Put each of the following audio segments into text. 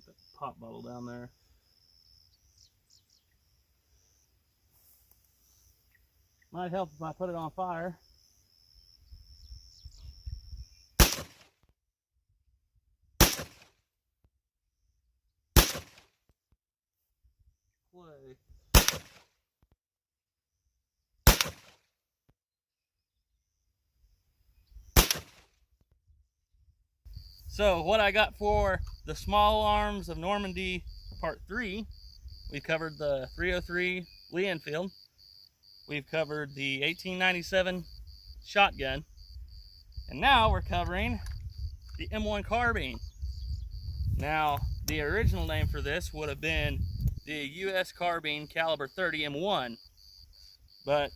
that pop bottle down there. Might help if I put it on fire. Play. So what I got for the small arms of Normandy part 3, we covered the 303 Lee Enfield. We've covered the 1897 shotgun. And now we're covering the M1 Carbine. Now, the original name for this would have been the US Carbine Caliber 30 M1. But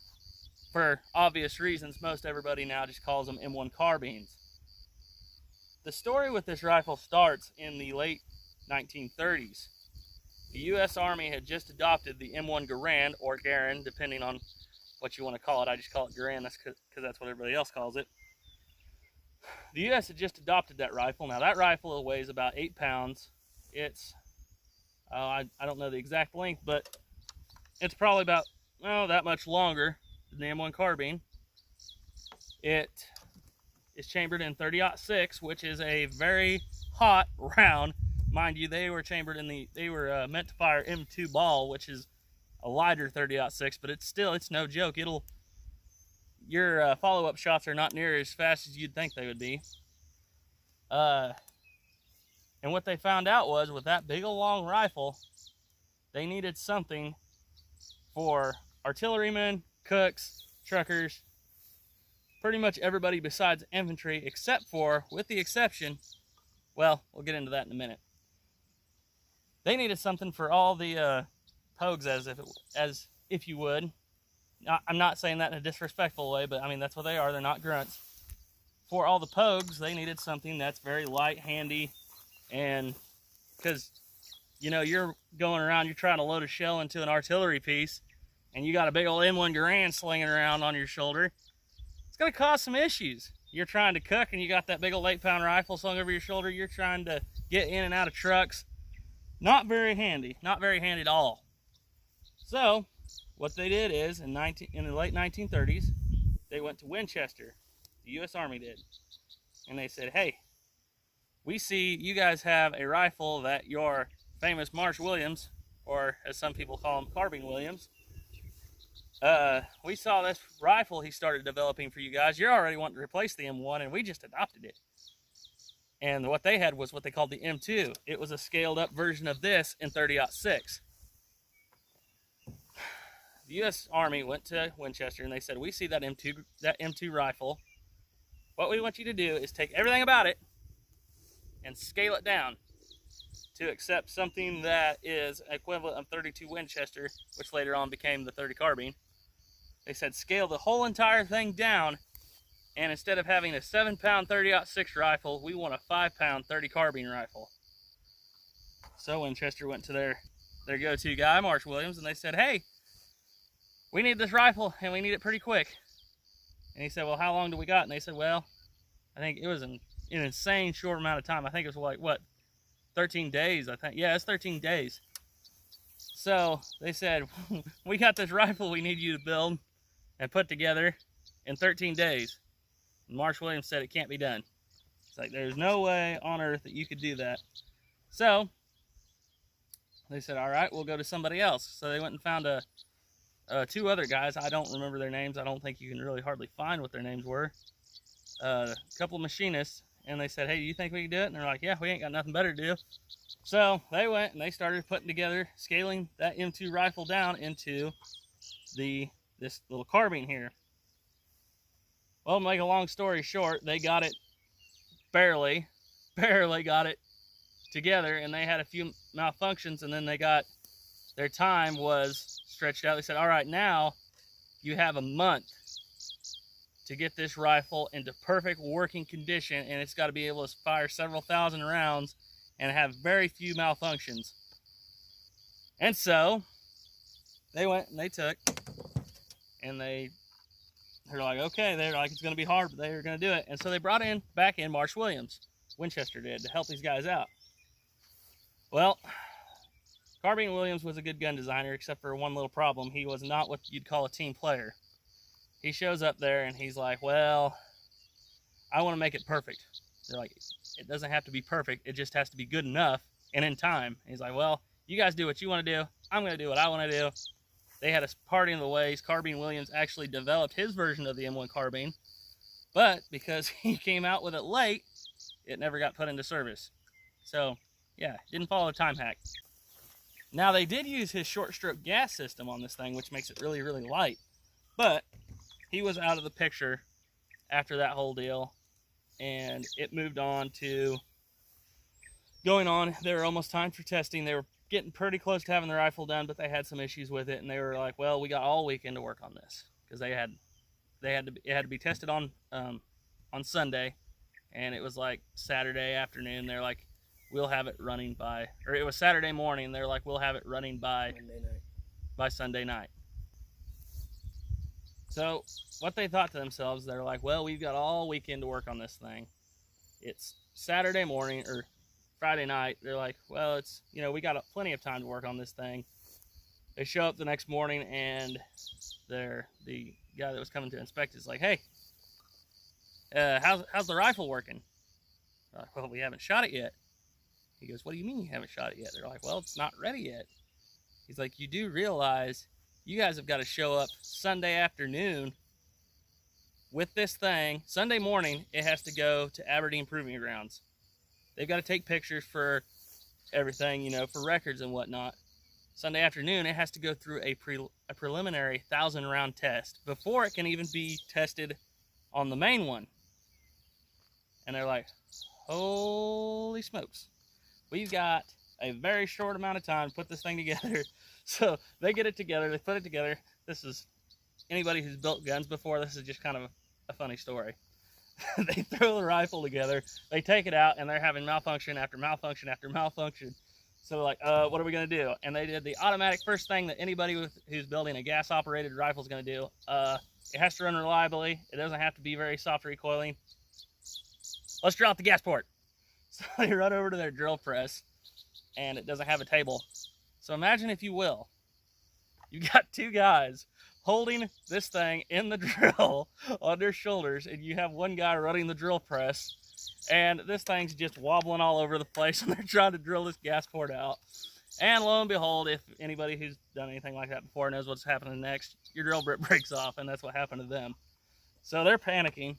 for obvious reasons, most everybody now just calls them M1 Carbines. The story with this rifle starts in the late 1930s. The US Army had just adopted the M1 Garand, or Garand, depending on what you want to call it. I just call it Garand because that's what everybody else calls it. The US had just adopted that rifle. Now that rifle weighs about 8 pounds. It's, I don't know the exact length, but it's probably about, that much longer than the M1 Carbine. It is chambered in 30-06, which is a very hot round. Mind you, they were chambered in they were meant to fire M2 ball, which is a lighter 30-06, but it's no joke. Your follow-up shots are not near as fast as you'd think they would be. And what they found out was, with that big old long rifle, they needed something for artillerymen, cooks, truckers, pretty much everybody besides infantry, except for, with the exception, well, we'll get into that in a minute. They needed something for all the pogues, as if you would. I'm not saying that in a disrespectful way, but I mean, that's what they are. They're not grunts. For all the pogues, they needed something that's very light, handy, and because, you're going around, you're trying to load a shell into an artillery piece, and you got a big old M1 Garand slinging around on your shoulder, it's going to cause some issues. You're trying to cook, and you got that big old 8-pound rifle slung over your shoulder. You're trying to get in and out of trucks. Not very handy. Not very handy at all. So what they did is, in the late 1930s, they went to Winchester. The U.S. Army did. And they said, hey, we see you guys have a rifle that your famous Marsh Williams, or as some people call him, Carbine Williams, we saw this rifle he started developing for you guys. You're already wanting to replace the M1, and we just adopted it. And what they had was what they called the M2. It was a scaled up version of this in 30-06. The U.S. Army went to Winchester and they said, we see that M2 rifle. What we want you to do is take everything about it and scale it down to accept something that is equivalent of 32 Winchester, which later on became the 30 carbine. They said, scale the whole entire thing down, and instead of having a 7-pound 30-06 rifle, we want a 5-pound 30 carbine rifle. So Winchester went to their go-to guy, Marsh Williams, and they said, hey, we need this rifle, and we need it pretty quick. And he said, well, how long do we got? And they said, well, I think it was an insane short amount of time. I think it was like, what, 13 days, I think. Yeah, it's 13 days. So they said, we got this rifle we need you to build and put together in 13 days. And Marsh Williams said it can't be done. It's like, there's no way on earth that you could do that. So they said, all right, we'll go to somebody else. So they went and found two other guys. I don't remember their names. I don't think you can really hardly find what their names were. A couple of machinists. And they said, hey, do you think we can do it? And they're like, yeah, we ain't got nothing better to do. So they went and they started putting together, scaling that M2 rifle down into this little carbine here. Well, to make a long story short, they got it barely got it together, and they had a few malfunctions, and then their time was stretched out. They said, all right, now you have a month to get this rifle into perfect working condition, and it's got to be able to fire several thousand rounds and have very few malfunctions. And so they went and they took, and they're like, okay, they're like, it's going to be hard, but they're going to do it. And so they brought back in Marsh Williams, Winchester did, to help these guys out. Well, Carbine Williams was a good gun designer, except for one little problem. He was not what you'd call a team player. He shows up there and he's like, well, I want to make it perfect. They're like, it doesn't have to be perfect. It just has to be good enough and in time. And he's like, well, you guys do what you want to do. I'm going to do what I want to do. They had a party in the ways. Carbine Williams actually developed his version of the M1 Carbine, but because he came out with it late, it never got put into service. So, yeah, didn't follow a time hack. Now, they did use his short stroke gas system on this thing, which makes it really, really light, but he was out of the picture after that whole deal, and it moved on to going on. They were almost time for testing. They were getting pretty close to having the rifle done, but they had some issues with it, and they were like, well, we got all weekend to work on this, because it had to be tested on Sunday, and it was like Saturday afternoon. They're like, we'll have it running by, or it was Saturday morning. They're like, we'll have it running by Sunday night. So what they thought to themselves, they're like, well, we've got all weekend to work on this thing. It's Saturday morning or Friday night. They're like, well, it's, you know, we got plenty of time to work on this thing. They show up the next morning, and the guy that was coming to inspect is like, hey, how's the rifle working? They're like, well, we haven't shot it yet. He goes, what do you mean you haven't shot it yet? They're like, well, it's not ready yet. He's like, you do realize you guys have got to show up Sunday afternoon with this thing. Sunday morning, it has to go to Aberdeen Proving Grounds. They've got to take pictures for everything, you know, for records and whatnot. Sunday afternoon, it has to go through a preliminary 1,000-round test before it can even be tested on the main one. And they're like, holy smokes. We've got a very short amount of time to put this thing together. So they get it together, they put it together. This is, anybody who's built guns before, this is just kind of a funny story. They throw the rifle together, they take it out, and they're having malfunction after malfunction after malfunction. So they're like, what are we going to do? And they did the automatic first thing that anybody who's building a gas-operated rifle is going to do. It has to run reliably. It doesn't have to be very soft recoiling. Let's drill out the gas port. So they run over to their drill press, and it doesn't have a table. So imagine, if you will, you got two guys holding this thing in the drill on their shoulders, and you have one guy running the drill press, and this thing's just wobbling all over the place, and they're trying to drill this gas port out. And lo and behold, if anybody who's done anything like that before knows what's happening next, your drill bit breaks off, and that's what happened to them. So they're panicking.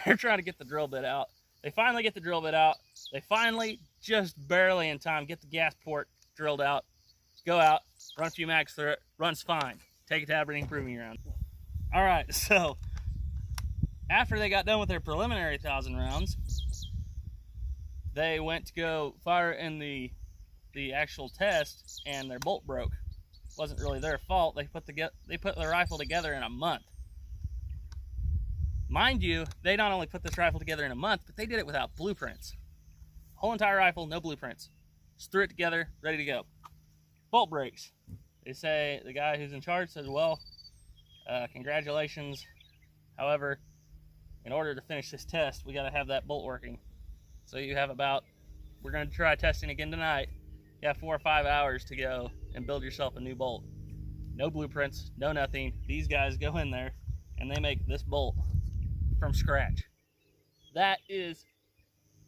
They're trying to get the drill bit out. They finally get the drill bit out. They finally, just barely in time, get the gas port drilled out, go out, run a few mags through it, runs fine. Take it to Aberdeen Proving Ground. All right, so after they got done with their preliminary 1,000 rounds, they went to go fire in the actual test, and their bolt broke. It wasn't really their fault. They put the rifle together in a month. Mind you, they not only put this rifle together in a month, but they did it without blueprints. Whole entire rifle, no blueprints. Just threw it together, ready to go. Bolt breaks. They say, the guy who's in charge says, well, congratulations. However, in order to finish this test, we got to have that bolt working. So you have about, we're going to try testing again tonight. You have 4 or 5 hours to go and build yourself a new bolt. No blueprints, no nothing. These guys go in there and they make this bolt from scratch. That is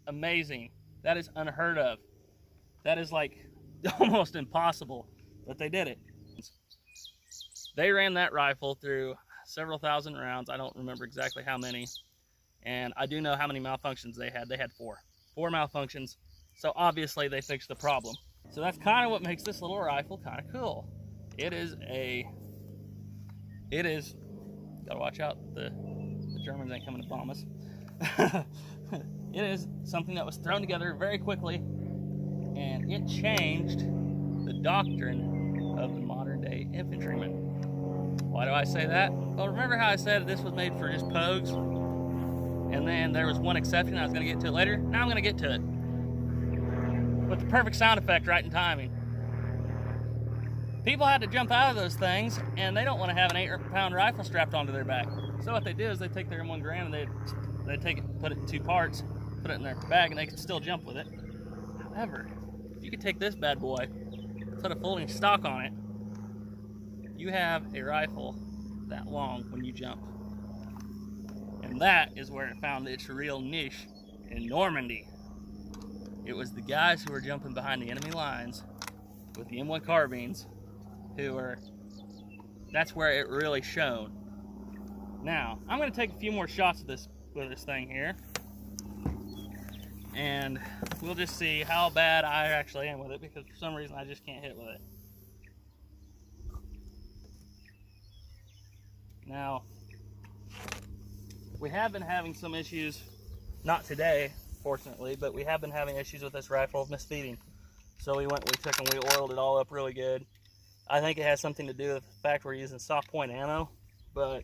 amazing. That is unheard of. That is like almost impossible, but they did it. They ran that rifle through several thousand rounds. I don't remember exactly how many, and I do know how many malfunctions they had. They had 4 malfunctions, so obviously they fixed the problem. So that's kind of what makes this little rifle kind of cool. It is, gotta watch out, the Germans ain't coming to bomb us. It is something that was thrown together very quickly, and it changed the doctrine of the modern day infantryman. Why do I say that? Well, remember how I said this was made for just pogues? And then there was one exception, I was going to get to it later. Now I'm going to get to it. With the perfect sound effect right in timing. People had to jump out of those things, and they don't want to have an 8-pound rifle strapped onto their back. So what they do is they take their M1 Garand and they put it in 2 parts, put it in their bag, and they can still jump with it. However, if You can take this bad boy, put a folding stock on it. You have a rifle that long when you jump. And that is where it found its real niche in Normandy. It was the guys who were jumping behind the enemy lines with the M1 carbines that's where it really shone. Now, I'm gonna take a few more shots with this thing here. And we'll just see how bad I actually am with it, because for some reason I just can't hit with it. Now, we have been having some issues, not today, fortunately, but we have been having issues with this rifle of misfeeding. So we took and we oiled it all up really good. I think it has something to do with the fact we're using soft point ammo, but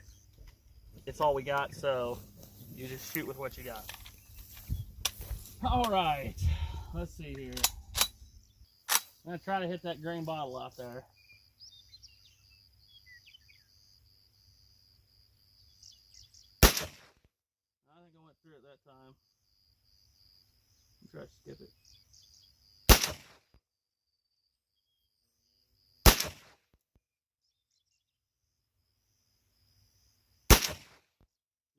it's all we got, so you just shoot with what you got. All right, let's see here. I'm gonna try to hit that green bottle out there. I think I went through it that time. Try to skip it.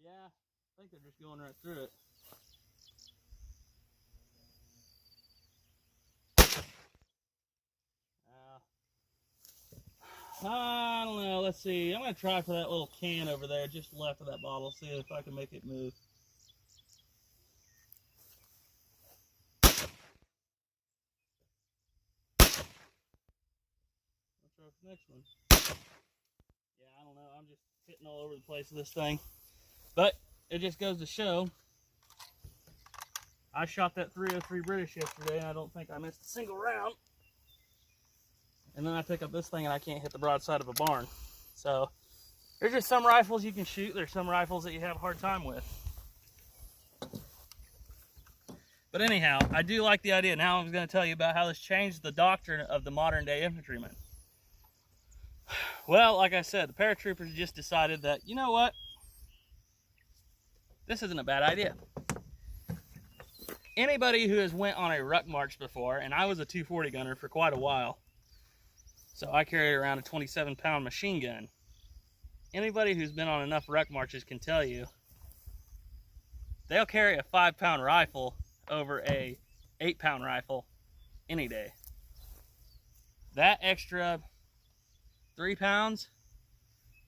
Yeah, I think they're just going right through it. I don't know, let's see. I'm going to try for that little can over there just left of that bottle, see if I can make it move. I'll try for the next one. Yeah, I don't know. I'm just hitting all over the place with this thing. But it just goes to show, I shot that 303 British yesterday, and I don't think I missed a single round. And then I pick up this thing and I can't hit the broadside of a barn. So there's just some rifles you can shoot. There's some rifles that you have a hard time with. But anyhow, I do like the idea. Now I'm going to tell you about how this changed the doctrine of the modern day infantryman. Well, like I said, the paratroopers just decided that, you know what? This isn't a bad idea. Anybody who has went on a ruck march before, and I was a 240 gunner for quite a while, so I carried around a 27-pound machine gun. Anybody who's been on enough ruck marches can tell you, they'll carry a 5-pound rifle over a 8-pound rifle any day. That extra 3 pounds,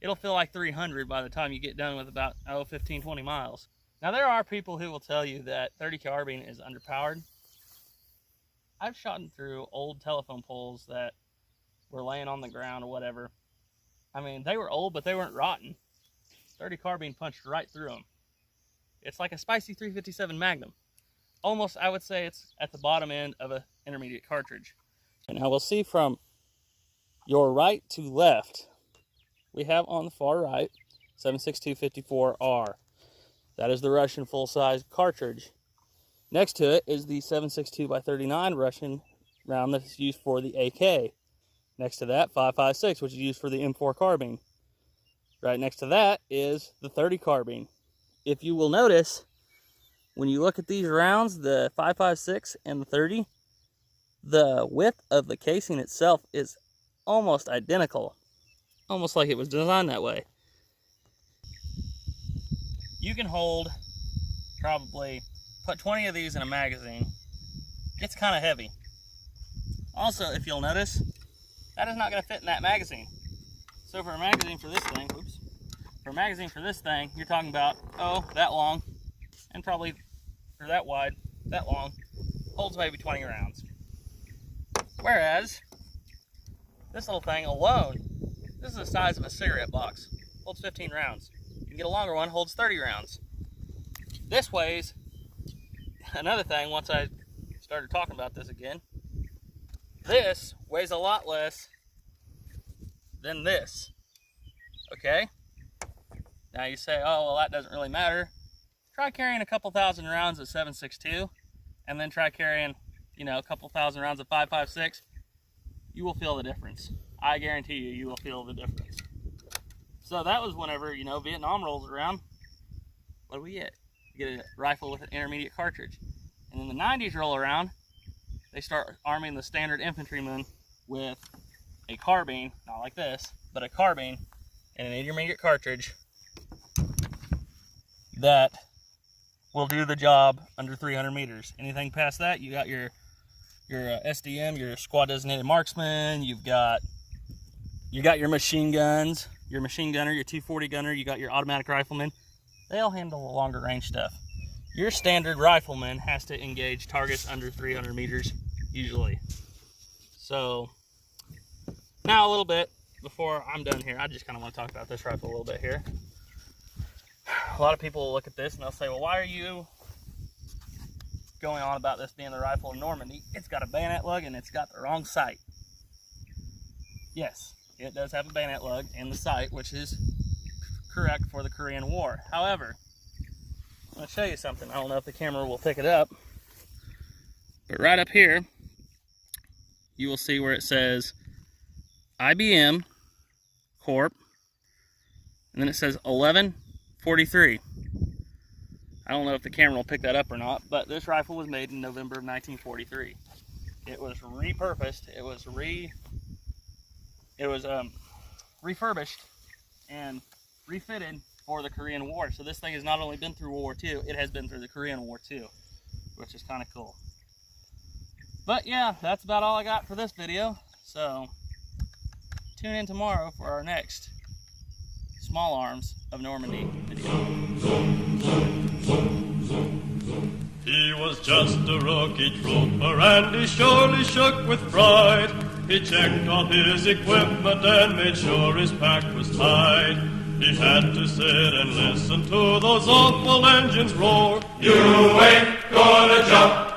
it'll feel like 300 by the time you get done with about 15, 20 miles. Now there are people who will tell you that 30 carbine is underpowered. I've shot through old telephone poles that were laying on the ground or whatever. I mean, they were old, but they weren't rotten. 30 carbine punched right through them. It's like a spicy 357 Magnum. Almost, I would say it's at the bottom end of an intermediate cartridge. And now we'll see from your right to left, we have on the far right 7.62-54R. That is the Russian full-size cartridge. Next to it is the 7.62x39 Russian round that is used for the AK. Next to that, 5.56, which is used for the M4 carbine. Right next to that is the 30 carbine. If you will notice, when you look at these rounds, the 5.56 and the 30, the width of the casing itself is almost identical. Almost like it was designed that way. You can hold, probably, put 20 of these in a magazine. It's kind of heavy. Also, if you'll notice, that is not going to fit in that magazine. So for a magazine for this thing, for a magazine for this thing, you're talking about, that long, and probably, or that wide, that long, holds maybe 20 rounds. Whereas, this little thing alone, this is the size of a cigarette box, holds 15 rounds. You can get a longer one, holds 30 rounds. This weighs, another thing, once I started talking about this again, this weighs a lot less than this, okay? Now you say, oh, well, that doesn't really matter. Try carrying a couple thousand rounds of 7.62, and then try carrying, a couple thousand rounds of 5.56. You will feel the difference. I guarantee you, you will feel the difference. So that was whenever, Vietnam rolls around. What do we get? We get a rifle with an intermediate cartridge. And then the 90s roll around, they start arming the standard infantryman with a carbine, not like this, but a carbine and an intermediate cartridge that will do the job under 300 meters. Anything past that, you got your SDM, your squad designated marksman. You got your machine guns, your machine gunner, your 240 gunner. You got your automatic rifleman. They all handle the longer range stuff. Your standard rifleman has to engage targets under 300 meters usually. So now a little bit before I'm done here, I just kind of want to talk about this rifle a little bit here. A lot of people will look at this and they'll say, well, why are you going on about this being the rifle of Normandy? It's got a bayonet lug and it's got the wrong sight. Yes, it does have a bayonet lug and the sight, which is correct for the Korean War. However, I'm going to show you something. I don't know if the camera will pick it up, but right up here, you will see where it says IBM Corp, and then it says 1143. I don't know if the camera will pick that up or not, but this rifle was made in November of 1943. It was repurposed. It was refurbished and refitted for the Korean War. So this thing has not only been through World War II, it has been through the Korean War too, which is kind of cool. But yeah, that's about all I got for this video. So tune in tomorrow for our next Small Arms of Normandy video. He was just a rookie trooper and he surely shook with pride. He checked all his equipment and made sure his pack was tight. He had to sit and listen to those awful engines roar. You ain't gonna jump